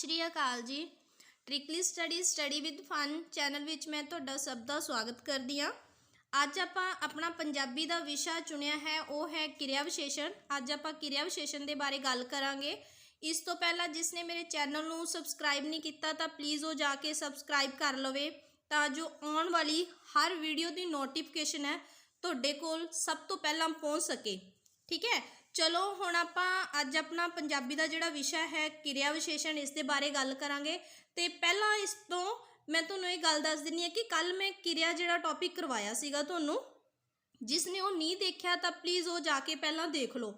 Shri Akal ji. Trickly study with fun channel विच मैं तुहाडा सब का स्वागत करदी हाँ। अज आपां अपना पंजाबी का विशा चुनिया है, वो है किरिया विशेषण। अज आपां किरिया विशेषण के बारे गल करांगे। इस तो पहला जिसने मेरे चैनल नूं सबसक्राइब नहीं किया तो प्लीज़ वो जाके सबसक्राइब कर लवे, तां जो आने वाली हर वीडियो की नोटिफिकेशन है तुहाडे कोल सब तो पहला पहुँच सके। ठीक है, चलो हुण आपां अज अपना पंजाबी का जिहड़ा विशा है किरिया विशेषण, इस दे बारे गल करांगे। ते पहला इस तो मैं तुहानूं ये गल दस दिंदी हां कि कल मैं किरिया जिहड़ा टॉपिक करवाया सीगा तुहानूं, जिसने वो नहीं देखा तो प्लीज़ वो जाके पहला देख लो,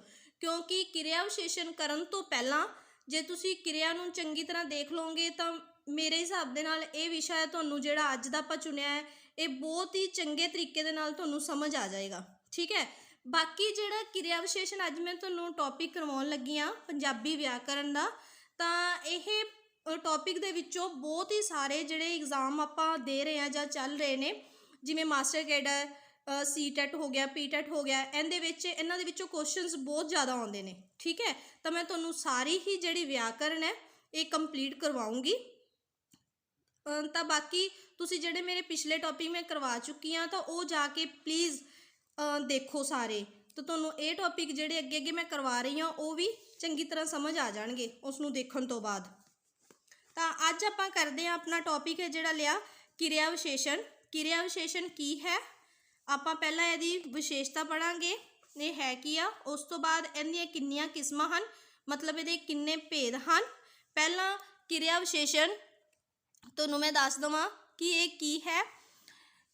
क्योंकि किरिया विशेषण करन तो पहला जे तुसीं किरिया नूं चंगी तरह देख लोगे तो मेरे हिसाब दे नाल ये विशा है तुहानूं जिहड़ा अज दा आपां चुनिया है ये बहुत ही चंगे तरीके दे नाल तुहानूं समझ आ जाएगा। ठीक है, बाकी जिहड़ा किरिया विशेषण अज मैं तुहानूं टॉपिक करवाउण लगी हाँ पंजाबी व्याकरण दा, तां इह टॉपिक दे विच्चों बहुत ही सारे जिहड़े एग्जाम आपां दे रहे हैं जां चल रहे ने, जिवें मास्टर कैडर सी-टेट हो गया, पी-टेट हो गया, इहदे विच इन्हां दे विच्चों क्वेश्चनस बहुत ज़्यादा आउंदे ने। ठीक है, तो मैं तुहानूं सारी ही जिहड़ी व्याकरण है ये कंप्लीट करवाऊँगी। तो बाकी तुसीं जिहड़े मेरे पिछले टॉपिक मैं करवा चुकी हाँ तो वो जाके प्लीज़ देखो सारे, तो तुहानूं ये टॉपिक जिहड़े अगे अगे मैं करवा रही हाँ वो भी चंगी तरह समझ आ जाणगे उसनूं देखण तो बाद। तो अज आपां करदे हां अपना टॉपिक है जिहड़ा लिया किरिया विशेषण। किरिया विशेषण की है, आपां पहला इहदी विशेषता पढ़ांगे, ये है की आ, उस तो बाद इहदियां किन्नियां किस्मां हन, मतलब इहदे किन्ने भेद हन। पहला किरिया विशेषण तुहानूं मैं दस दवां कि ये की है।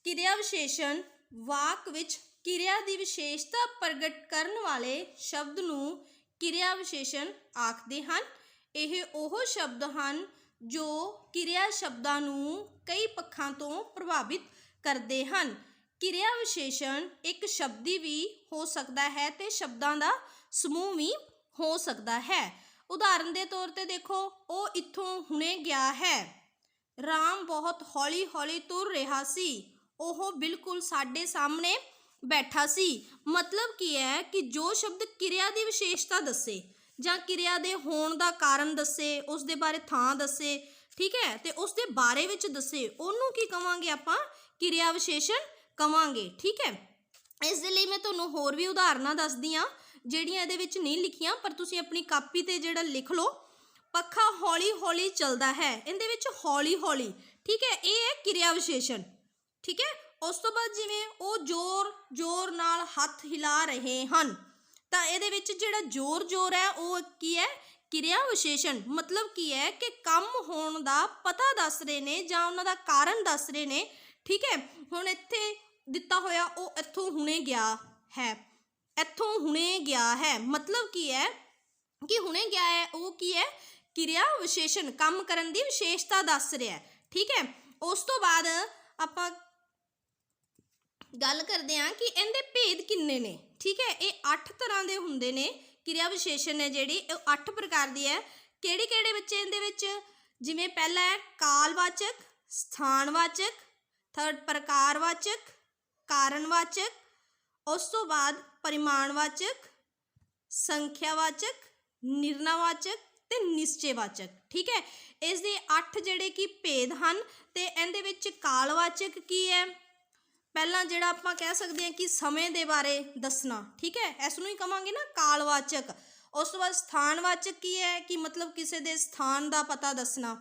किरिया विशेषण वाक विच किरिया की विशेषता प्रगट करने वाले शब्द नूं किरिया विशेषण आखदे हन। यह वो शब्द हन जो किरिया शब्दां नूं कई पक्षां तो प्रभावित करते हैं। किरिया विशेषण एक शब्दी भी हो सकता है तो शब्दां दा समूह भी हो सकता है। उदाहरण के तौर पर देखो, वो इत्थों हुणे गया है, राम बहुत हौली हौली तुर रहा सी, ओह बिल्कुल साडे सामने बैठा सी। मतलब की है कि जो शब्द किरिया की विशेषता दसे जां किरिया दे होण दा कारण दसे, उस दे बारे थां दसे, ठीक है, तो उस दे बारे विच दसे, उहनूं की कहांगे आपां किरिया विशेषण कहांगे। ठीक है, इस दे लई मैं तुहानूं होर भी उदाहरणां दसदी हां जिहड़ियां इहदे विच नहीं लिखियां, पर तुसीं अपनी कापी ते जिहड़ा लिख लो। पक्खा हौली हौली चलता है, इहदे विच हौली हौली, ठीक है, ये है किरिया विशेषण। ठीक है, उस तो बाद जिवें वो जोर जोर नाल हथ हिला रहे हैं, तो ये जिहड़ा जोर जोर है वो की है किरिया विशेषण। मतलब की है कि कम होण दा पता दस रहे ने जां उन्हां दा कारण दस रहे ने। ठीक है, हुण इत्थे दिता होया वो इत्थों हुणे गया है, इत्थों हुणे गया है, मतलब की है कि हुणे गया है वो की है किरिया विशेषण, काम करन दी विशेषता दस रहा है। ठीक है, उस तो बाद आपां गल करते हैं कि इनके भेद किन्ने ने। ठीक है, ये 8 तरह के हुंदे ने किरिया विशेषण है जिहड़ी 8 प्रकार की है। किहड़े किहड़े बच्चे इहदे विच, जिवें पहला है कालवाचक, स्थानवाचक, थर्ड प्रकारवाचक, कारणवाचक, उस तो बाद परिमाणवाचक, संख्यावाचक, निर्णयवाचक ते निश्चयवाचक। ठीक है, इस दे 8 जिहड़े कि भेद हन। ते इहदे विच कालवाचक की है, पहला जिहड़ा आपां कह सकते हैं कि समय के बारे दसना। ठीक है, इसनूं ही कहांगे ना कालवाचक। उस तो बाद स्थानवाचक की है कि मतलब किसी के स्थान का पता दसना।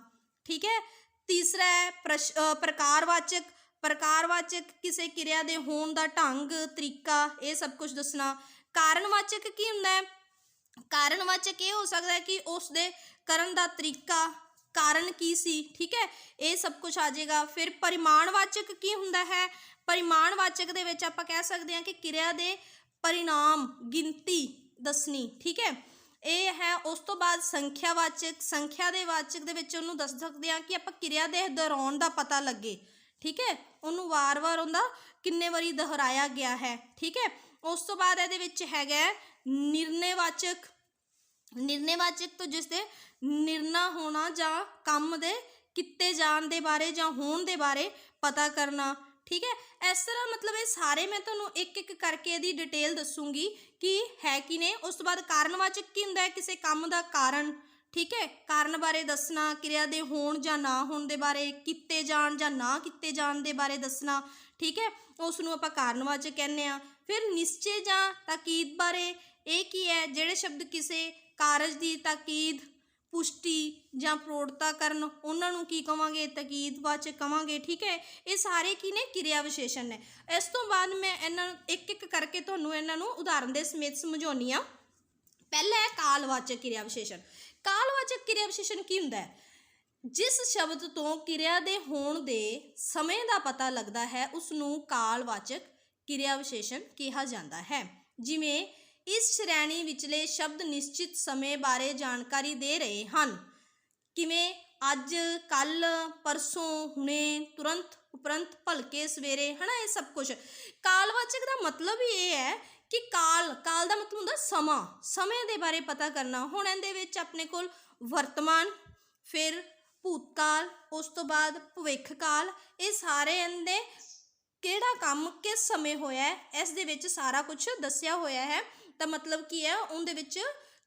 ठीक है, तीसरा है प्रकारवाचक। प्रकारवाचक किसी किरिया के होण दा ढंग तरीका ये सब कुछ दसना। कारणवाचक की हुंदा है, कारणवाचक ये हो सकता है कि उस दे करन दा तरीका, कारण की सी। ठीक है, ये सब कुछ आ जाएगा। फिर परिमाणवाचक की हुंदा है, परिमाणवाचक दे विच आपां कह सकते हैं कि किरिया दे परिणाम गिनती दसनी। ठीक है, ये है। उस तो बाद संख्यावाचक, संख्या दे वाचक दे विच उहनूं दस सकते हैं कि आपां किरिया दे दोहराउण दा पता लगे। ठीक है, उहनूं वार वार उहदा किन्ने वारी दोहराया गया है। ठीक है, उस तो बाद इहदे विच हैगा निर्णयवाचक। निर्णयवाचक तो जिसदे निर्णय होना जां काम दे किते जाण दे बारे जां होण दे बारे पता करना। ठीक है, इस तरह मतलब ये सारे मैं तुहानूं एक एक करके इहदी डिटेल दसूँगी कि है कि ने। उस तो बाद कारणवाचक की हुंदा है किसी काम दा कारण। ठीक है। कारण बारे दसना, क्रिया दे होण जां ना होण दे बारे, कीते जाण जां ना कीते जाण दे बारे दसना, ठीक है, उस नूं आपां कारणवाचक कहने आ। फिर निश्चय जां ताकीद बारे, ये की है, जिहड़े शब्द किसी कारज की ताकीद, पुष्टि जां प्रौढ़ता करन, उन्हां नूं की कहांगे, ताकीदवाचक कहांगे, ठीक है। ये सारे की ने क्रिया विशेषण ने। इस तो बाद मैं इन्हां एक एक करके तुहानूं इन्हां नूं उदाहरण दे समेत समझाउणी आ। पहला है कालवाचक क्रिया विशेषण। कालवाचक क्रिया विशेषण की हुंदा है? जिस शब्द तो क्रिया दे होण दे समय का पता लगता है उसनूं कालवाचक क्रिया विशेषण कहा जाता है। जिवें इस श्रेणी विचले शब्द निश्चित समय बारे जानकारी दे रहे हैं। किवें अज, कल, परसों, हुणे, तुरंत, उपरंत, भलके, सवेरे, है ना, ये सब कुछ। कालवाचक का मतलब ही ये है कि काल का मतलब होंदा समा, समय के बारे पता करना। हुण इहदे विच अपने कोल वर्तमान, फिर भूतकाल, उस तो बाद भविष्यकाल, ये सारे इहदे किहड़ा काम किस समय होया है इस दे विच सारा कुछ दस्सिया होया है। तो मतलब की है उहदे विच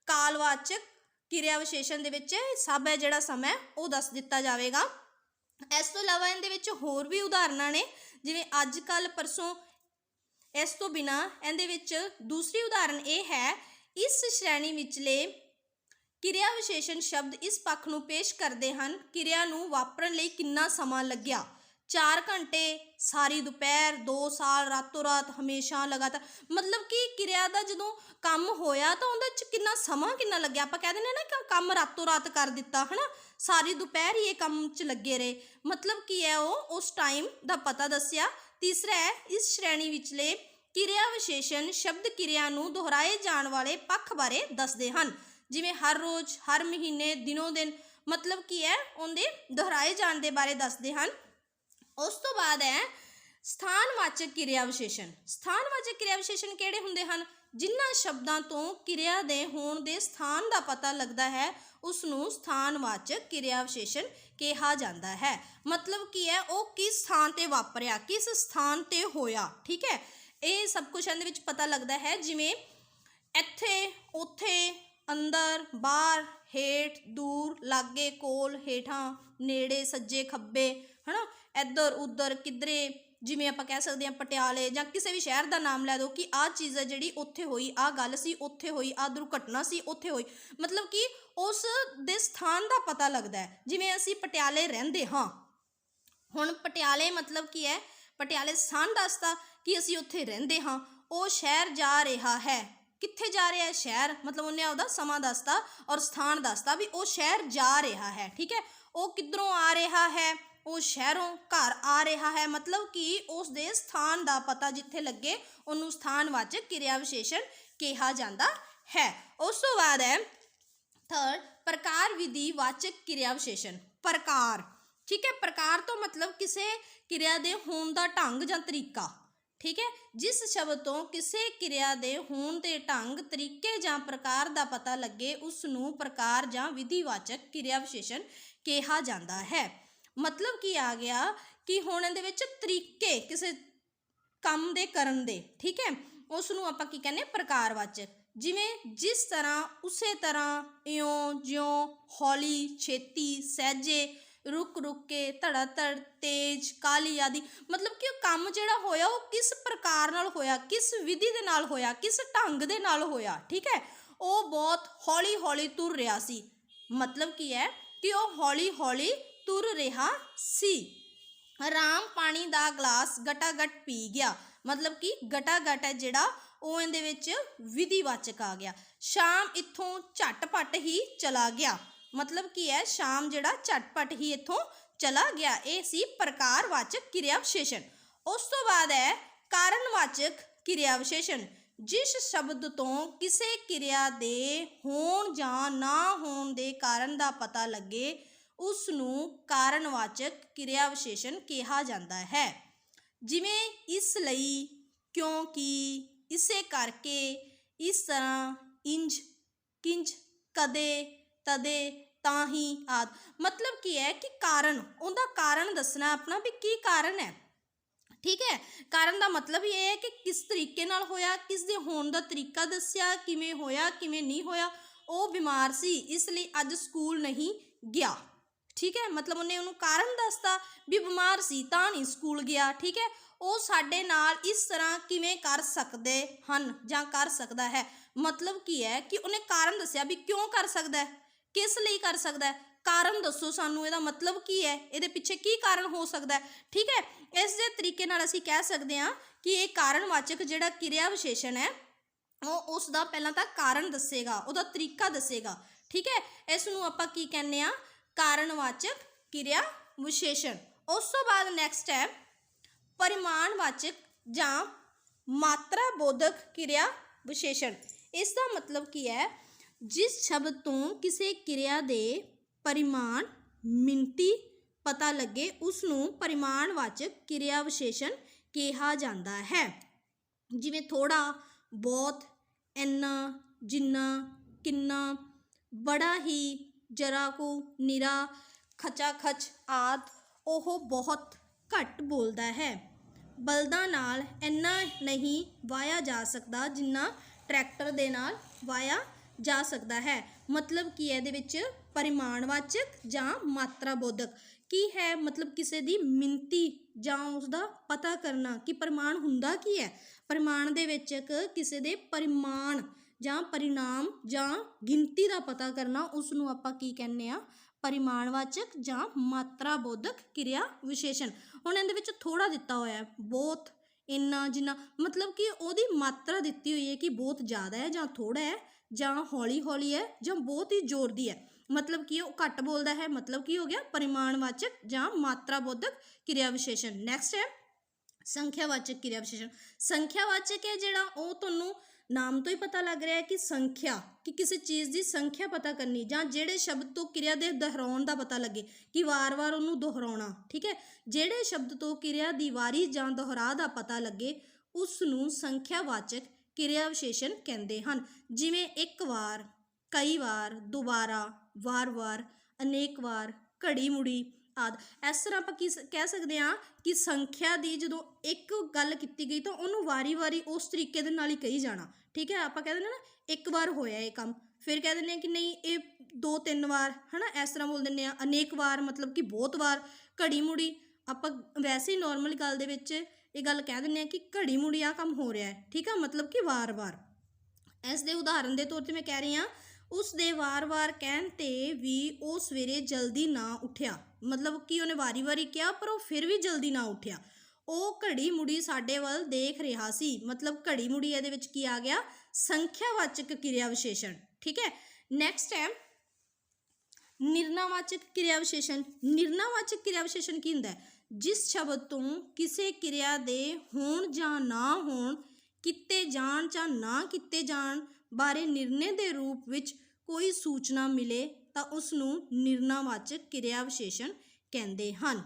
कालवाचक क्रिया विशेषण दे विच सब है जिहड़ा समय वो दस दिता जाएगा। इस तो इलावा इहदे विच होर भी उदाहरणां ने, जिवें अज, कल, परसों। इस तो बिना इहदे विच दूसरी उदाहरण ये है, इस श्रेणी विचले क्रिया विशेषण शब्द इस पक्ष नूं पेश करते हैं, क्रिया नूं वापरन लई कितना समा लग्या। 4 घंटे, सारी दोपहर, 2 साल, रातों रात, हमेशा, लगातार। मतलब कि क्रिया का जो काम होया तो उहदे च कितना समा कितना लग्या। आपां कह दिंदे ना कि काम रातों रात कर दिता, है ना, सारी दोपहर ही ये काम च लगे रहे। मतलब की है वो उस टाइम का पता दस्सिया। तीसरा है, इस श्रेणी विचले क्रिया विशेषण शब्द क्रिया नूं दोहराए जाण वाले पक्ष बारे दसदे हन। जिवें हर रोज़, हर महीने, दिनों दिन। मतलब की है उनके दोहराए जाण दे बारे दसदे हन। उस तो बाद है स्थानवाचक क्रिया विशेषण। स्थानवाचक क्रिया विशेषण किहड़े हुंदे हन? जिन्हां शब्दां तो क्रिया दे होण दे स्थान का पता लगता है उसनूं स्थानवाचक क्रिया विशेषण कहा जाता है। मतलब की है वो किस स्थान ते वापरिया, किस स्थान ते होया, ठीक है, ये सब कुछ इहदे विच पता लगता है। जिवें इत्थे, उत्थे, अंदर, बाहर, हेठ, दूर, लागे, कोल, हेठां, नेड़े, सज्जे, खब्बे, है ना, इधर उधर, किधरे। जिवें आपां कह सकते हैं पटियाले जां किसी भी शहर का नाम लै दो कि आ चीज़ है जिहड़ी उत्थे होई, आ गल सी उत्थे होई, आ दुर्घटना सी उत्थे होई। मतलब कि उस दे स्थान का पता लगता है। जिवें असीं पटियाले रहिंदे हां, हुण पटियाले मतलब की है, पटियाले स्थान दसदा कि असीं उत्थे रहिंदे हां। वो शहर जा रहा है, कित्थे जा रहा है? शहर। मतलब उन्हें आपदा समा दसता और स्थान दसता भी वो शहर जा रहा है, ठीक है। वो किधरों आ रहा है? वो शहरों घर आ रहा है। मतलब कि उस दे स्थान का पता जिथे लगे उन्होंने स्थानवाचक क्रिया विशेषण कहा जाता है। उस तो बाद है थर्ड, प्रकार विधिवाचक क्रिया विशेषण। प्रकार, ठीक है, प्रकार तो मतलब किसी क्रिया दे होण दा ढंग जां तरीका, ठीक है। जिस शब्द तो किसी क्रिया दे होण दे ढंग, तरीके जां प्रकार का पता लगे उसनूं प्रकार जां विधिवाचक क्रिया विशेषण कहा जाता है। मतलब की आ गया कि हुण इहदे विच तरीके किसी काम दे करन दे, ठीक है, उसनूं आपां की कहने प्रकारवाचक। जिवें जिस तरह, उसे तरह, इयों ज्यों, हौली, छेती, सहजे, रुक रुक के, धड़ाधड़, तेज, काली आदि। मतलब कि काम जिहड़ा होया वो किस प्रकार नाल होया, किस विधि दे नाल होया, किस ढंग दे नाल होया, ठीक है। वो बहुत हौली हौली तुर रहा सी। मतलब की है कि वो हौली हौली तुर रहा सी। राम पानी दा गलास गटागट पी गया। मतलब कि गटागट है जिहड़ा वो इहदे विच विधिवाचक आ गया। शाम इत्थों झटपट ही चला गया। मतलब की है शाम जिहड़ा झटपट ही इत्थों चला गया। ये सी प्रकारवाचक क्रिया विशेषण। उस तो बाद है कारणवाचक क्रिया विशेषण। जिस शब्द तो किसी क्रिया दे होण जां ना होण दे कारण का पता लगे उसनूं कारणवाचक क्रिया विशेषण कहा जाता है। जिवें इसलई, क्योंकि, इसे करके, इस तरह, इंज, किंज, कदे, तदे, ताही आदि। मतलब की है कि कारण, उनका कारण दसना अपना भी की कारण है, ठीक है। कारण का मतलब ये है कि किस तरीके नाल होया, किस दे होण दा तरीका दस्सिया, किवें होया किवें नहीं होया, ਉਹ ਬਿਮਾਰ ਸੀ ਇਸ ਲਈ ਅੱਜ ਸਕੂਲ ਨਹੀਂ ਗਿਆ। ਠੀਕ ਹੈ, ਮਤਲਬ ਉਹਨੇ ਉਹਨੂੰ ਕਾਰਨ ਦੱਸਤਾ ਵੀ ਬਿਮਾਰ ਸੀ ਤਾਂ ਨਹੀਂ ਸਕੂਲ ਗਿਆ। ਠੀਕ ਹੈ, ਉਹ ਸਾਡੇ ਨਾਲ ਇਸ ਤਰ੍ਹਾਂ ਕਿਵੇਂ ਕਰ ਸਕਦੇ ਹਨ ਜਾਂ ਕਰ ਸਕਦਾ ਹੈ। ਮਤਲਬ ਕੀ ਹੈ ਕਿ ਉਹਨੇ ਕਾਰਨ ਦੱਸਿਆ ਵੀ ਕਿਉਂ ਕਰ ਸਕਦਾ ਹੈ, ਕਿਸ ਲਈ ਕਰ ਸਕਦਾ ਹੈ, ਕਾਰਨ ਦੱਸੋ ਸਾਨੂੰ, ਇਹਦਾ ਮਤਲਬ ਕੀ ਹੈ, ਇਹਦੇ ਪਿੱਛੇ ਕੀ ਕਾਰਨ ਹੋ ਸਕਦਾ ਹੈ। ਠੀਕ ਹੈ, ਇਸ ਦੇ ਤਰੀਕੇ ਨਾਲ ਅਸੀਂ ਕਹਿ ਸਕਦੇ ਹਾਂ ਕਿ ਇਹ ਕਾਰਨਵਾਚਕ ਜਿਹੜਾ ਕਿਰਿਆ ਵਿਸ਼ੇਸ਼ਣ ਹੈ ਉਹ ਉਸ ਦਾ ਪਹਿਲਾਂ ਤਾਂ ਕਾਰਨ ਦੱਸੇਗਾ, ਉਹਦਾ ਤਰੀਕਾ ਦੱਸੇਗਾ। ਠੀਕ ਹੈ, ਇਸ ਨੂੰ ਆਪਾਂ ਕੀ ਕਹਿੰਦੇ ਆ, ਕਾਰਨਵਾਚਕ ਕਿਰਿਆ ਵਿਸ਼ੇਸ਼ਣ। ਉਸ ਤੋਂ ਬਾਅਦ ਨੈਕਸਟ ਹੈ ਪਰਿਮਾਣਵਾਚਕ ਜਾਂ ਮਾਤਰਾ ਬੋਧਕ ਕਿਰਿਆ ਵਿਸ਼ੇਸ਼ਣ। ਇਸ ਦਾ ਮਤਲਬ ਕੀ ਹੈ, ਜਿਸ ਸ਼ਬਦ ਤੋਂ ਕਿਸੇ ਕਿਰਿਆ ਦੇ ਪਰਿਮਾਣ ਮਿਣਤੀ ਪਤਾ ਲੱਗੇ ਉਸ ਨੂੰ ਪਰਿਮਾਣਵਾਚਕ ਕਿਰਿਆ ਵਿਸ਼ੇਸ਼ਣ ਕਿਹਾ ਜਾਂਦਾ ਹੈ। ਜਿਵੇਂ ਥੋੜਾ, ਬਹੁਤ, ਇੰਨਾ, ਜਿੰਨਾ, ਕਿੰਨਾ, ਬੜਾ ਹੀ, ਜਰਾ ਕੁ, ਨਿਰਾ, ਖਚਾ ਖਚ ਆਦਿ। ਉਹ ਬਹੁਤ ਘੱਟ ਬੋਲਦਾ ਹੈ। ਬਲਦਾਂ ਨਾਲ ਇੰਨਾ ਨਹੀਂ ਵਾਹਿਆ ਜਾ ਸਕਦਾ ਜਿੰਨਾ ਟਰੈਕਟਰ ਦੇ ਨਾਲ ਵਾਹਿਆ ਜਾ ਸਕਦਾ ਹੈ। ਮਤਲਬ ਕੀ ਹੈ ਇਹਦੇ ਵਿੱਚ, ਪਰਿਮਾਣਵਾਚਕ ਜਾਂ ਮਾਤਰਾ ਬੋਧਕ ਕੀ ਹੈ, ਮਤਲਬ ਕਿਸੇ ਦੀ ਮਿਣਤੀ ਜਾਂ ਉਸਦਾ ਪਤਾ ਕਰਨਾ ਕਿ ਪਰਿਮਾਣ ਹੁੰਦਾ ਕੀ ਹੈ। ਪਰਿਮਾਣ ਦੇ ਵਿੱਚ ਕਿਸੇ ਦੇ ਪਰਿਮਾਣ ਜਾਂ ਪਰਿਣਾਮ ਜਾਂ ਗਿਣਤੀ ਦਾ ਪਤਾ ਕਰਨਾ, ਉਸ ਨੂੰ ਆਪਾਂ ਕੀ ਕਹਿੰਦੇ ਆ, ਪਰਿਮਾਣਵਾਚਕ ਜਾਂ ਮਾਤਰਾ ਬੋਧਕ ਕਿਰਿਆ ਵਿਸ਼ੇਸ਼ਣ। ਹੁਣ ਇਹਦੇ ਵਿੱਚ ਥੋੜਾ ਦਿੱਤਾ ਹੋਇਆ ਹੈ, ਬਹੁਤ, ਇੰਨਾ, ਜਿੰਨਾ, ਮਤਲਬ ਕਿ ਉਹਦੀ ਮਾਤਰਾ ਦਿੱਤੀ ਹੋਈ ਹੈ ਕਿ ਬਹੁਤ ਜ਼ਿਆਦਾ ਹੈ ਜਾਂ ਥੋੜਾ ਹੈ ਜਾਂ ਹੌਲੀ ਹੌਲੀ ਹੈ ਜਾਂ ਬਹੁਤ ਹੀ ਜ਼ੋਰ ਦੀ ਹੈ। ਮਤਲਬ ਕਿ ਉਹ ਘੱਟ ਬੋਲਦਾ ਹੈ, ਮਤਲਬ ਕੀ ਹੋ ਗਿਆ, ਪਰਿਮਾਣਵਾਚਕ ਜਾਂ ਮਾਤਰਾ ਬੋਧਕ ਕਿਰਿਆ ਵਿਸ਼ੇਸ਼ਣ। ਨੈਕਸਟ ਹੈ ਸੰਖਿਆਵਾਚਕ ਕਿਰਿਆ ਵਿਸ਼ੇਸ਼ਣ। ਸੰਖਿਆਵਾਚਕ ਹੈ ਜਿਹੜਾ, ਉਹ ਤੁਹਾਨੂੰ ਨਾਮ ਤੋਂ ਹੀ ਪਤਾ ਲੱਗ ਰਿਹਾ ਹੈ ਕਿ ਸੰਖਿਆ, ਕਿ ਕਿਸੇ ਚੀਜ਼ ਦੀ ਸੰਖਿਆ ਪਤਾ ਕਰਨੀ ਜਾਂ ਜਿਹੜੇ ਸ਼ਬਦ ਤੋਂ ਕਿਰਿਆ ਦੇ ਦੁਹਰਾਉਣ ਦਾ ਪਤਾ ਲੱਗੇ ਕਿ ਵਾਰ-ਵਾਰ ਉਹਨੂੰ ਦੁਹਰਾਉਣਾ। ਠੀਕ ਹੈ, ਜਿਹੜੇ ਸ਼ਬਦ ਤੋਂ ਕਿਰਿਆ ਦੀ ਵਾਰੀ ਜਾਂ ਦੁਹਰਾ ਦਾ ਪਤਾ ਲੱਗੇ ਉਸ ਨੂੰ ਸੰਖਿਆਵਾਚਕ ਕਿਰਿਆ ਵਿਸ਼ੇਸ਼ਣ ਕਹਿੰਦੇ ਹਨ। ਜਿਵੇਂ ਇੱਕ ਵਾਰ, ਕਈ ਵਾਰ, ਦੁਬਾਰਾ, ਵਾਰ-ਵਾਰ, ਅਨੇਕ ਵਾਰ, ਘੜੀ ਮੁੜੀ ਆਦਿ। ਇਸ ਤਰ੍ਹਾਂ ਆਪਾਂ ਕੀ ਕਹਿ ਸਕਦੇ ਹਾਂ ਕਿ ਸੰਖਿਆ ਦੀ ਜਦੋਂ ਇੱਕ ਗੱਲ ਕੀਤੀ ਗਈ ਤਾਂ ਉਹਨੂੰ ਵਾਰੀ-ਵਾਰੀ ਉਸ ਤਰੀਕੇ ਦੇ ਨਾਲ ਹੀ ਕਹੀ ਜਾਣਾ। ਠੀਕ ਹੈ, ਆਪਾਂ ਕਹਿ ਦਿੰਦੇ ਨਾ ਇੱਕ ਵਾਰ ਹੋਇਆ ਇਹ ਕੰਮ, ਫਿਰ ਕਹਿ ਦਿੰਦੇ ਹਾਂ ਕਿ ਨਹੀਂ ਇਹ 2-3 ਵਾਰ, ਹੈ ਨਾ, ਇਸ ਤਰ੍ਹਾਂ ਬੋਲ ਦਿੰਦੇ ਹਾਂ। ਅਨੇਕ ਵਾਰ ਮਤਲਬ ਕਿ ਬਹੁਤ ਵਾਰ। ਘੜੀ ਮੁੜੀ ਆਪਾਂ ਵੈਸੇ ਹੀ ਨੋਰਮਲ ਗੱਲ ਦੇ ਵਿੱਚ ਇਹ ਗੱਲ ਕਹਿ ਦਿੰਦੇ ਹਾਂ ਕਿ ਘੜੀ ਮੁੜੀ ਆਹ ਕੰਮ ਹੋ ਰਿਹਾ ਹੈ। ਠੀਕ ਆ, ਮਤਲਬ ਕਿ ਵਾਰ-ਵਾਰ। ਇਸ ਦੇ ਉਦਾਹਰਨ ਦੇ ਤੌਰ 'ਤੇ ਮੈਂ ਕਹਿ ਰਹੀ ਹਾਂ, ਉਸ ਦੇ ਵਾਰ-ਵਾਰ ਕਹਿਣ 'ਤੇ ਵੀ ਉਹ ਸਵੇਰੇ ਜਲਦੀ ਨਾ ਉੱਠਿਆ। ਮਤਲਬ ਕਿ ਉਹਨੇ ਵਾਰੀ-ਵਾਰੀ ਕਿਹਾ ਪਰ ਉਹ ਫਿਰ ਵੀ ਜਲਦੀ ਨਾ ਉੱਠਿਆ। ਉਹ ਘੜੀ ਮੁੜੀ ਸਾਡੇ ਵੱਲ ਦੇਖ ਰਿਹਾ ਸੀ। ਮਤਲਬ ਘੜੀ ਮੁੜੀ ਇਹਦੇ ਵਿੱਚ ਕੀ ਆ ਗਿਆ, ਸੰਖਿਆਵਾਚਕ ਕਿਰਿਆ ਵਿਸ਼ੇਸ਼ਣ। ਠੀਕ ਹੈ, ਨੈਕਸਟ ਹੈ ਨਿਰਣਾਵਾਚਕ ਕਿਰਿਆ ਵਿਸ਼ੇਸ਼ਣ। ਨਿਰਣਾਵਾਚਕ ਕਿਰਿਆ ਵਿਸ਼ੇਸ਼ਣ ਕੀ ਹੁੰਦਾ ਹੈ, ਜਿਸ ਸ਼ਬਦ ਤੋਂ ਕਿਸੇ ਕਿਰਿਆ ਦੇ ਹੋਣ ਜਾਂ ਨਾ ਹੋਣ, ਕੀਤੇ ਜਾਣ ਜਾਂ ਨਾ ਕੀਤੇ ਜਾਣ ਬਾਰੇ ਨਿਰਣੇ ਦੇ ਰੂਪ ਵਿੱਚ ਕੋਈ ਸੂਚਨਾ ਮਿਲੇ ਤਾਂ ਉਸ ਨੂੰ ਨਿਰਣਾਵਾਚਕ ਕਿਰਿਆ ਵਿਸ਼ੇਸ਼ਣ ਕਹਿੰਦੇ ਹਨ।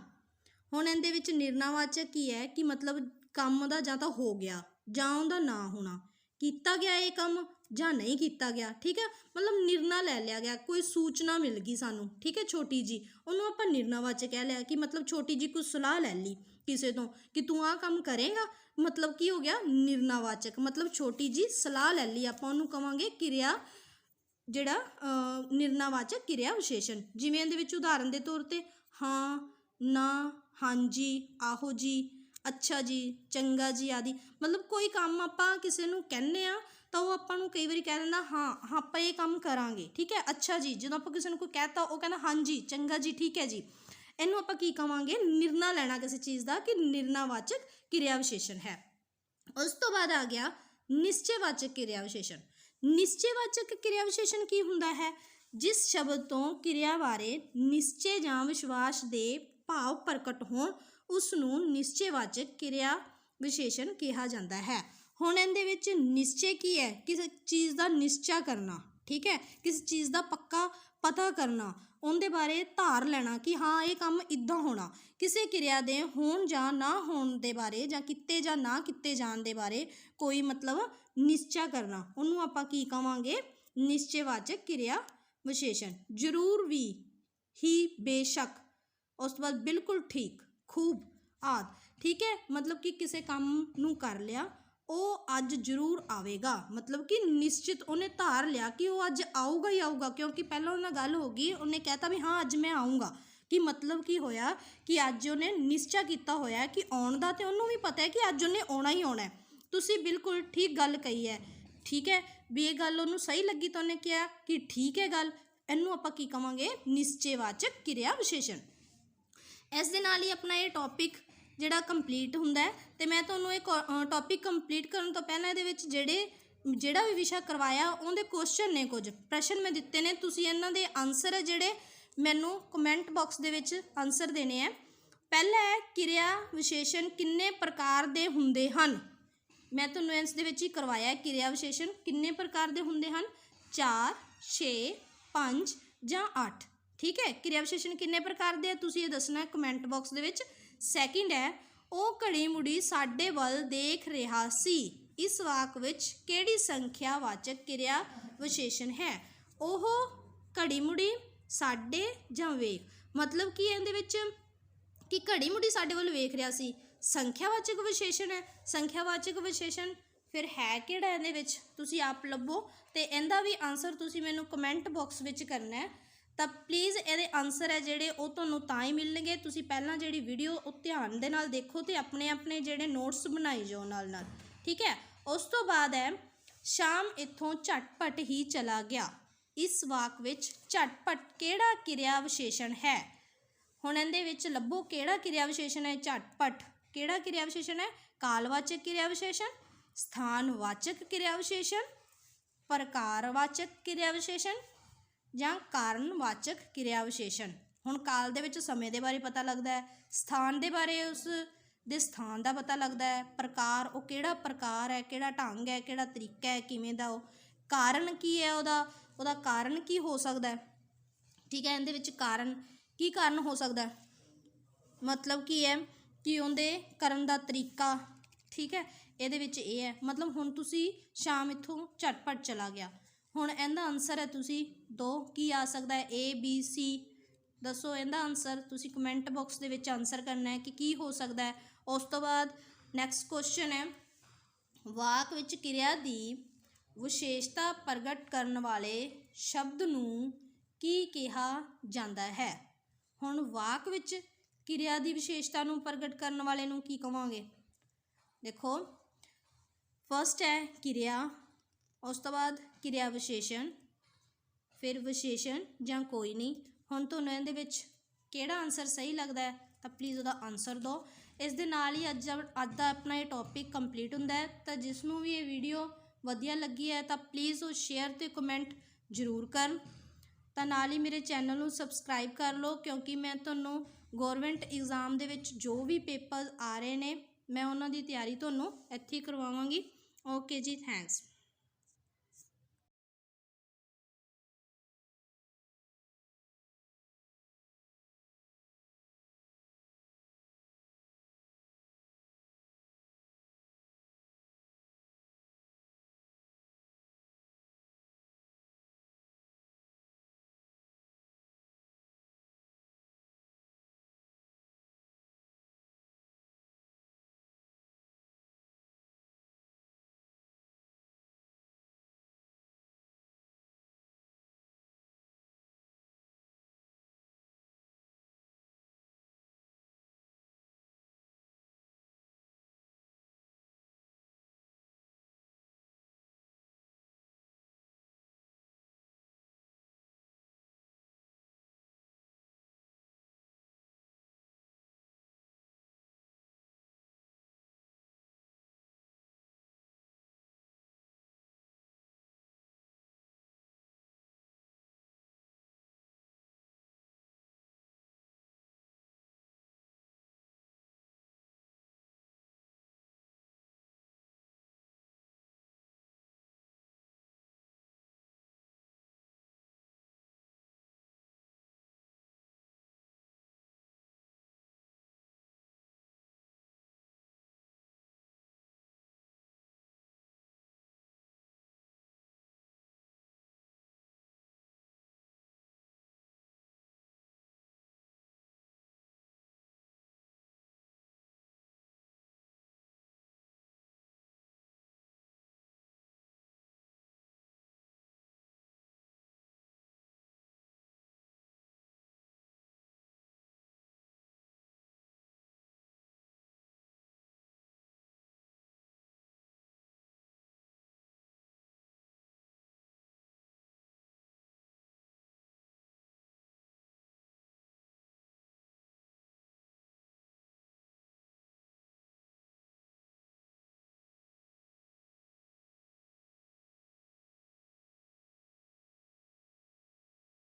ਹੁਣ ਇਹਦੇ ਵਿੱਚ ਨਿਰਣਾਵਾਚਕ ਕੀ ਹੈ ਕਿ ਮਤਲਬ ਕੰਮ ਦਾ ਜਾਂ ਤਾਂ ਹੋ ਗਿਆ ਜਾਂ ਉਹਦਾ ਨਾ ਹੋਣਾ, ਕੀਤਾ ਗਿਆ ਇਹ ਕੰਮ ਜਾਂ ਨਹੀਂ ਕੀਤਾ ਗਿਆ। ਠੀਕ ਹੈ, ਮਤਲਬ ਨਿਰਣਾ ਲੈ ਲਿਆ ਗਿਆ, ਕੋਈ ਸੂਚਨਾ ਮਿਲ ਗਈ ਸਾਨੂੰ। ਠੀਕ ਹੈ, ਛੋਟੀ ਜੀ, ਉਹਨੂੰ ਆਪਾਂ ਨਿਰਣਾਵਾਚਕ ਕਹਿ ਲਿਆ ਕਿ ਮਤਲਬ ਛੋਟੀ ਜੀ ਕੋਈ ਸਲਾਹ ਲੈ ਲਈ ਕਿਸੇ ਤੋਂ ਕਿ ਤੂੰ ਆਹ ਕੰਮ ਕਰੇਗਾ, ਮਤਲਬ ਕੀ ਹੋ ਗਿਆ, ਨਿਰਣਾਵਾਚਕ। ਮਤਲਬ ਛੋਟੀ ਜੀ ਸਲਾਹ ਲੈ ਲਈ, ਆਪਾਂ ਉਹਨੂੰ ਕਵਾਂਗੇ ਕਿਰਿਆ ਜਿਹੜਾ ਨਿਰਣਾਵਾਚਕ ਕਿਰਿਆ ਵਿਸ਼ੇਸ਼ਣ। ਜਿਵੇਂ ਇਹਦੇ ਵਿੱਚ ਉਦਾਹਰਨ ਦੇ ਤੌਰ 'ਤੇ ਹਾਂ, ਨਾ, ਹਾਂਜੀ, ਆਹੋ ਜੀ, ਅੱਛਾ ਜੀ, ਚੰਗਾ ਜੀ ਆਦਿ। ਮਤਲਬ ਕੋਈ ਕੰਮ ਆਪਾਂ ਕਿਸੇ ਨੂੰ ਕਹਿੰਦੇ ਆ ਤਾਂ ਉਹ ਆਪਾਂ ਨੂੰ ਕਈ ਵਾਰੀ ਕਹਿ ਦਿੰਦਾ ਹਾਂ ਆਪਾਂ ਇਹ ਕੰਮ ਕਰਾਂਗੇ। ਠੀਕ ਹੈ, ਅੱਛਾ ਜੀ, ਜਦੋਂ ਆਪਾਂ ਕਿਸੇ ਨੂੰ ਕੋਈ ਕਹਿਤਾ ਉਹ ਕਹਿੰਦਾ ਹਾਂਜੀ, ਚੰਗਾ ਜੀ, ਠੀਕ ਹੈ ਜੀ। ਇਹਨੂੰ ਆਪਾਂ ਕੀ ਕਵਾਂਗੇ, ਨਿਰਣਾ ਲੈਣਾ ਕਿਸੇ ਚੀਜ਼ ਦਾ ਕਿ ਨਿਰਣਾਵਾਚਕ ਕਿਰਿਆ ਵਿਸ਼ੇਸ਼ਣ ਹੈ। ਉਸ ਤੋਂ ਬਾਅਦ ਆ ਗਿਆ ਨਿਸ਼ਚੈਵਾਚਕ ਕਿਰਿਆ ਵਿਸ਼ੇਸ਼ਣ। ਨਿਸ਼ਚੈਵਾਚਕ ਕਿਰਿਆ ਵਿਸ਼ੇਸ਼ਣ ਕੀ ਹੁੰਦਾ ਹੈ, ਜਿਸ ਸ਼ਬਦ ਤੋਂ ਕਿਰਿਆ ਬਾਰੇ ਨਿਸ਼ਚੈ ਜਾਂ ਵਿਸ਼ਵਾਸ ਦੇ ਭਾਵ ਪ੍ਰਗਟ ਹੋਣ ਉਸ ਨੂੰ ਨਿਸ਼ਚੈਵਾਚਕ ਕਿਰਿਆ ਵਿਸ਼ੇਸ਼ਣ ਕਿਹਾ ਜਾਂਦਾ ਹੈ। ਹੁਣ ਇਹਦੇ ਵਿੱਚ ਨਿਸ਼ਚੈ ਕੀ ਹੈ, ਕਿਸੇ ਚੀਜ਼ ਦਾ ਨਿਸ਼ਚਾ ਕਰਨਾ। ਠੀਕ ਹੈ, ਕਿਸੇ ਚੀਜ਼ ਦਾ ਪੱਕਾ ਪਤਾ ਕਰਨਾ, ਉਹਦੇ ਬਾਰੇ ਧਾਰ ਲੈਣਾ ਕਿ ਹਾਂ ਇਹ ਕੰਮ ਇੱਦਾਂ ਹੋਣਾ। ਕਿਸੇ ਕਿਰਿਆ ਦੇ ਹੋਣ ਜਾਂ ਨਾ ਹੋਣ ਦੇ ਬਾਰੇ ਜਾਂ ਕੀਤੇ ਜਾਂ ਨਾ ਕੀਤੇ ਜਾਣ ਦੇ ਬਾਰੇ ਕੋਈ ਮਤਲਬ ਨਿਸ਼ਚਾ ਕਰਨਾ, ਉਹਨੂੰ ਆਪਾਂ ਕੀ ਕਵਾਂਗੇ, ਨਿਸ਼ਚੈਵਾਚਕ ਕਿਰਿਆ ਵਿਸ਼ੇਸ਼ਣ। ਜ਼ਰੂਰ ਵੀ, ਹੀ, ਬੇਸ਼ੱਕ, ਉਸ ਤੋਂ ਬਾਅਦ ਬਿਲਕੁਲ ਠੀਕ, ਖੂਬ ਆਦਿ। ਠੀਕ ਹੈ, ਮਤਲਬ ਕਿ ਕਿਸੇ ਕੰਮ ਨੂੰ ਕਰ ਲਿਆ ਉਹ ਅੱਜ ਜ਼ਰੂਰ ਆਵੇਗਾ। मतलब कि निश्चित ਉਹਨੇ ਧਾਰ ਲਿਆ ਕਿ ਉਹ ਅੱਜ ਆਊਗਾ ਹੀ ਆਊਗਾ, ਕਿਉਂਕਿ ਪਹਿਲਾਂ ਉਹਨਾਂ ਨਾਲ ਗੱਲ ਹੋ ਗਈ, ਉਹਨੇ ਕਹਿਤਾ ਵੀ ਹਾਂ ਅੱਜ ਮੈਂ ਆਊਂਗਾ। ਕਿ ਮਤਲਬ ਕੀ ਹੋਇਆ ਕਿ ਅੱਜ ਉਹਨੇ ਨਿਸ਼ਚਾ ਕੀਤਾ ਹੋਇਆ ਕਿ ਆਉਣ ਦਾ, ਤੇ ਉਹਨੂੰ ਵੀ ਪਤਾ ਹੈ ਕਿ ਅੱਜ ਉਹਨੇ ਆਉਣਾ ਹੀ ਆਉਣਾ। ਤੁਸੀਂ ਬਿਲਕੁਲ ਠੀਕ ਗੱਲ ਕਹੀ ਹੈ, ਠੀਕ ਹੈ ਵੀ ਇਹ ਗੱਲ ਉਹਨੂੰ ਸਹੀ ਲੱਗੀ ਤਾਂ ਉਹਨੇ ਕਿਹਾ ਕਿ ਠੀਕ ਹੈ ਗੱਲ। ਇਹਨੂੰ ਆਪਾਂ ਕੀ ਕਵਾਂਗੇ? ਨਿਸ਼ਚੈਵਾਚਕ ਕਿਰਿਆ ਵਿਸ਼ੇਸ਼ਣ। ਇਸ ਦੇ ਨਾਲ ਹੀ ਆਪਣਾ ਇਹ ਟੌਪਿਕ ਜਿਹੜਾ ਕੰਪਲੀਟ ਹੁੰਦਾ ਹੈ। ਤੇ ਮੈਂ ਤੁਹਾਨੂੰ ਇਹ ਟੌਪਿਕ ਕੰਪਲੀਟ ਕਰਨ ਤੋਂ ਪਹਿਲਾਂ ਇਹਦੇ ਵਿੱਚ ਜਿਹੜਾ ਵੀ ਵਿਸ਼ਾ ਕਰਵਾਇਆ ਉਹਦੇ ਕੁਐਸਚਨ ਨੇ, ਕੁਝ ਪ੍ਰਸ਼ਨ ਮੈਂ ਦਿੱਤੇ ਨੇ, ਤੁਸੀਂ ਇਹਨਾਂ ਦੇ ਆਨਸਰ ਹੈ ਜਿਹੜੇ ਮੈਨੂੰ ਕਮੈਂਟ ਬਾਕਸ ਦੇ ਵਿੱਚ ਆਨਸਰ ਦੇਣੇ ਹੈ। ਪਹਿਲਾ ਹੈ ਕਿਰਿਆ ਵਿਸ਼ੇਸ਼ਣ ਕਿੰਨੇ ਪ੍ਰਕਾਰ ਦੇ ਹੁੰਦੇ ਹਨ। ਮੈਂ ਤੁਹਾਨੂੰ ਇਸ ਦੇ ਵਿੱਚ ਹੀ ਕਰਵਾਇਆ ਕਿਰਿਆ ਵਿਸ਼ੇਸ਼ਣ ਕਿੰਨੇ ਪ੍ਰਕਾਰ ਦੇ ਹੁੰਦੇ ਹਨ, 4 6 5 ਜਾਂ 8। ਠੀਕ ਹੈ, ਕਿਰਿਆ ਵਿਸ਼ੇਸ਼ਣ ਕਿੰਨੇ ਪ੍ਰਕਾਰ ਦੇ ਆ ਤੁਸੀਂ ਇਹ ਦੱਸਣਾ ਕਮੈਂਟ ਬਾਕਸ ਦੇ ਵਿੱਚ। ਸੈਕਿੰਡ ਹੈ ਉਹ ਘੜੀ ਮੁੜੀ ਸਾਡੇ ਵੱਲ ਦੇਖ ਰਿਹਾ ਸੀ। ਇਸ ਵਾਕ ਵਿੱਚ ਕਿਹੜੀ ਸੰਖਿਆ ਵਾਚਕ ਕਿਰਿਆ ਵਿਸ਼ੇਸ਼ਣ ਹੈ? ਉਹ ਘੜੀ ਮੁੜੀ, ਸਾਡੇ ਜਾਂ ਵੇਖ। ਮਤਲਬ ਕਿ ਇਹਦੇ ਵਿੱਚ ਕਿ ਘੜੀ ਮੁੜੀ ਸਾਡੇ ਵੱਲ ਵੇਖ ਰਿਹਾ ਸੀ ਸੰਖਿਆਵਾਚਕ ਵਿਸ਼ੇਸ਼ਣ ਹੈ। ਸੰਖਿਆਵਾਚਕ ਵਿਸ਼ੇਸ਼ਣ ਫਿਰ ਹੈ ਕਿਹੜਾ ਇਹਦੇ ਵਿੱਚ ਤੁਸੀਂ ਆਪ ਲੱਭੋ, ਤੇ ਇਹਦਾ ਵੀ ਆਨਸਰ ਤੁਸੀਂ ਮੈਨੂੰ ਕਮੈਂਟ ਬਾਕਸ ਵਿੱਚ ਕਰਨਾ ਹੈ। ਤਾਂ ਪਲੀਜ਼ ਇਹਦੇ ਆਨਸਰ ਹੈ ਜਿਹੜੇ ਉਹ ਤੁਹਾਨੂੰ ਤਾਂ ਹੀ ਮਿਲਣਗੇ, ਤੁਸੀਂ ਪਹਿਲਾਂ ਜਿਹੜੀ ਵੀਡੀਓ ਉਹ ਧਿਆਨ ਦੇ ਨਾਲ ਦੇਖੋ ਤੇ ਆਪਣੇ ਜਿਹੜੇ ਨੋਟਸ ਬਣਾਈ ਜਾਓ ਨਾਲ। ਠੀਕ ਹੈ, ਉਸ ਤੋਂ ਬਾਅਦ ਹੈ ਸ਼ਾਮ ਇੱਥੋਂ ਝਟਪਟ ਹੀ ਚਲਾ ਗਿਆ। ਇਸ ਵਾਕ ਵਿੱਚ ਝਟਪਟ ਕਿਹੜਾ ਕਿਰਿਆ ਵਿਸ਼ੇਸ਼ਣ ਹੈ? ਹੁਣ ਇਹਦੇ ਵਿੱਚ ਲੱਭੋ ਕਿਹੜਾ ਕਿਰਿਆ ਵਿਸ਼ੇਸ਼ਣ ਹੈ ਝਟਪਟ। ਕਿਹੜਾ ਕਿਰਿਆ ਵਿਸ਼ੇਸ਼ਣ ਹੈ? ਕਾਲਵਾਚਕ ਕਿਰਿਆ ਵਿਸ਼ੇਸ਼ਣ, ਸਥਾਨਵਾਚਕ ਕਿਰਿਆ ਵਿਸ਼ੇਸ਼ਣ, ਪ੍ਰਕਾਰਵਾਚਕ ਕਿਰਿਆ ਵਿਸ਼ੇਸ਼ਣ ਜਾਂ ਕਾਰਨਵਾਚਕ ਕਿਰਿਆ ਵਿਸ਼ੇਸ਼ਣ। ਹੁਣ ਕਾਲ ਦੇ ਵਿੱਚ ਸਮੇਂ ਦੇ ਬਾਰੇ ਪਤਾ ਲੱਗਦਾ ਹੈ, ਸਥਾਨ ਦੇ ਬਾਰੇ ਉਸ ਦੇ ਸਥਾਨ ਦਾ ਪਤਾ ਲੱਗਦਾ ਹੈ, ਪ੍ਰਕਾਰ ਉਹ ਕਿਹੜਾ ਪ੍ਰਕਾਰ ਹੈ, ਕਿਹੜਾ ਢੰਗ ਹੈ, ਕਿਹੜਾ ਤਰੀਕਾ ਹੈ, ਕਿਵੇਂ ਦਾ ਉਹ, ਕਾਰਨ ਕੀ ਹੈ ਉਹਦਾ ਕਾਰਨ ਕੀ ਹੋ ਸਕਦਾ ਹੈ। ਠੀਕ ਹੈ, ਇਹਦੇ ਵਿੱਚ ਕੀ ਕਾਰਨ ਹੋ ਸਕਦਾ, ਮਤਲਬ ਕੀ ਹੈ ਕਿ ਉਹਦੇ ਕਰਨ ਦਾ ਤਰੀਕਾ। ਠੀਕ ਹੈ, ਇਹਦੇ ਵਿੱਚ ਇਹ ਹੈ ਮਤਲਬ ਹੁਣ ਤੁਸੀਂ ਸ਼ਾਮ ਇੱਥੋਂ ਝਟਪਟ ਚਲਾ ਗਿਆ। ਹੁਣ ਇਹਦਾ ਆਨਸਰ ਹੈ ਤੁਸੀਂ ਦੋ ਕੀ ਆ ਸਕਦਾ ਹੈ ABC ਦੱਸੋ ਇਹਦਾ ਆਨਸਰ। ਤੁਸੀਂ ਕਮੈਂਟ ਬਾਕਸ ਦੇ ਵਿੱਚ ਆਨਸਰ ਕਰਨਾ ਹੈ ਕਿ ਕੀ ਹੋ ਸਕਦਾ ਹੈ। ਉਸ ਤੋਂ ਬਾਅਦ ਨੈਕਸਟ ਕੁਐਸਚਨ ਹੈ ਵਾਕ ਵਿੱਚ ਕਿਰਿਆ ਦੀ ਵਿਸ਼ੇਸ਼ਤਾ ਪ੍ਰਗਟ ਕਰਨ ਵਾਲੇ ਸ਼ਬਦ ਨੂੰ ਕੀ ਕਿਹਾ ਜਾਂਦਾ ਹੈ? ਹੁਣ ਵਾਕ ਵਿੱਚ ਕਿਰਿਆ ਦੀ ਵਿਸ਼ੇਸ਼ਤਾ ਨੂੰ ਪ੍ਰਗਟ ਕਰਨ ਵਾਲੇ ਨੂੰ ਕੀ ਕਹਾਂਗੇ? ਦੇਖੋ ਫਸਟ ਹੈ ਕਿਰਿਆ, ਉਸ ਤੋਂ ਬਾਅਦ ਕਿਰਿਆ ਵਿਸ਼ੇਸ਼ਣ, ਫਿਰ ਵਿਸ਼ੇਸ਼ਣ ਜਾਂ ਕੋਈ ਨਹੀਂ। ਹੁਣ ਤੁਹਾਨੂੰ ਇਹਦੇ ਵਿੱਚ ਕਿਹੜਾ ਆਨਸਰ ਸਹੀ ਲੱਗਦਾ ਹੈ ਤਾਂ ਪਲੀਜ਼ ਉਹਦਾ ਆਨਸਰ ਦਿਓ। ਇਸ ਦੇ ਨਾਲ ਹੀ ਅੱਜ ਦਾ ਆਪਣਾ ਇਹ ਟੌਪਿਕ ਕੰਪਲੀਟ ਹੁੰਦਾ ਹੈ। ਤਾਂ ਜਿਸ ਨੂੰ ਵੀ ਇਹ ਵੀਡੀਓ ਵਧੀਆ ਲੱਗੀ ਹੈ ਤਾਂ ਪਲੀਜ਼ ਉਹ ਸ਼ੇਅਰ ਅਤੇ ਕਮੈਂਟ ਜ਼ਰੂਰ ਕਰਨ। ਤਾਂ ਨਾਲ ਹੀ ਮੇਰੇ ਚੈਨਲ ਨੂੰ ਸਬਸਕ੍ਰਾਈਬ ਕਰ ਲਓ, ਕਿਉਂਕਿ ਮੈਂ ਤੁਹਾਨੂੰ ਗੌਰਮੈਂਟ ਐਗਜ਼ਾਮ ਦੇ ਵਿੱਚ ਜੋ ਵੀ ਪੇਪਰ ਆ ਰਹੇ ਨੇ ਮੈਂ ਉਹਨਾਂ ਦੀ ਤਿਆਰੀ ਤੁਹਾਨੂੰ ਇੱਥੇ ਕਰਵਾਵਾਂਗੀ। ਓਕੇ ਜੀ, ਥੈਂਕਸ।